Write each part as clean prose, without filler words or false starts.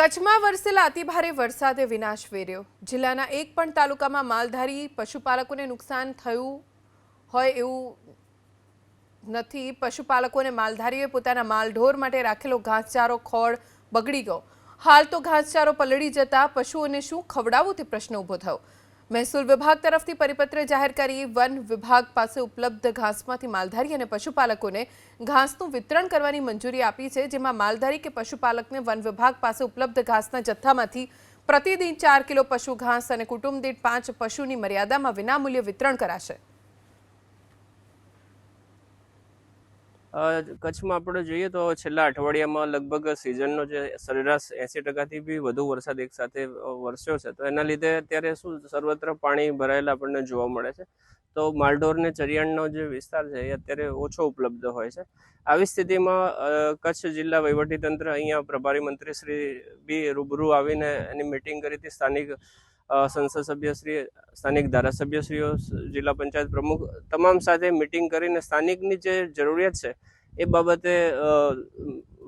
કચ્છમાં વરસેલા અતિભારે વરસાદે વિનાશ વેર્યો। જિલ્લાના એક પણ તાલુકામાં માલધારી પશુપાલકોને નુકસાન થયું હોય એવું નથી। પશુપાલકોને માલધારીઓએ પોતાના માલઢોર માટે રાખેલો ઘાસચારો ખોળ બગડી ગયો। હાલ તો ઘાસચારો પલળી જતા પશુઓને શું ખવડાવવું તે પ્રશ્ન ઊભો થયો। મહેસૂલ વિભાગ તરફથી પરિપત્ર જાહેર કરી વન વિભાગ પાસે ઉપલબ્ધ ઘાસમાંથી માલધારી અને પશુપાલકોને ઘાસનું વિતરણ કરવાની મંજૂરી આપી છે, જેમાં માલધારી કે પશુપાલકને વન વિભાગ પાસે ઉપલબ્ધ ઘાસના જથ્થામાંથી પ્રતિદિન 4 કિલો પશુ ઘાસ અને કુટુંબ દીઠ 5 પશુની મર્યાદામાં વિનામૂલ્યે વિતરણ કરાશે। કચ્છમાં આપણે જોઈએ તો છેલ્લા અઠવાડિયામાં લગભગ સિઝનનો જે સરેરાશ 80%થી બી વધુ વરસાદ એકસાથે વરસ્યો છે, તો એના લીધે અત્યારે શું સર્વત્ર પાણી ભરાયેલા આપણને જોવા મળે છે। તો માલઢોરને ચરિયાણનો જે વિસ્તાર છે એ અત્યારે ઓછો ઉપલબ્ધ હોય છે। આવી સ્થિતિમાં કચ્છ જિલ્લા વહીવટીતંત્ર અહીંયા પ્રભારી મંત્રી શ્રી બી રૂબરૂ આવીને એની મિટિંગ કરી હતી। સ્થાનિક સંસદ સભ્યશ્રી, સ્થાનિક ધારાસભ્યશ્રીઓ, જિલ્લા પંચાયત પ્રમુખ તમામ સાથે મિટિંગ કરીને સ્થાનિકની જે જરૂરિયાત છે એ બાબતે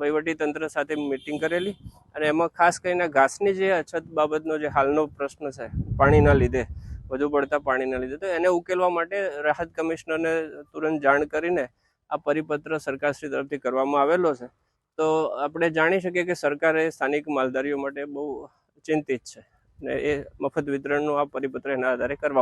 વહીવટીતંત્ર સાથે મિટિંગ કરેલી અને એમાં ખાસ કરીને ઘાસની જે અછત બાબતનો જે હાલનો પ્રશ્ન છે પાણીના લીધે, વધુ પડતા પાણીના લીધે, તો એને ઉકેલવા માટે રાહત કમિશનરને તુરંત જાણ કરીને આ પરિપત્ર સરકારશ્રી તરફથી કરવામાં આવેલો છે। તો આપણે જાણી શકીએ કે સરકારે સ્થાનિક માલધારીઓ માટે બહુ ચિંતિત છે ને એ મફત વિતરણનું આ પરિપત્ર એના આધારે કરવા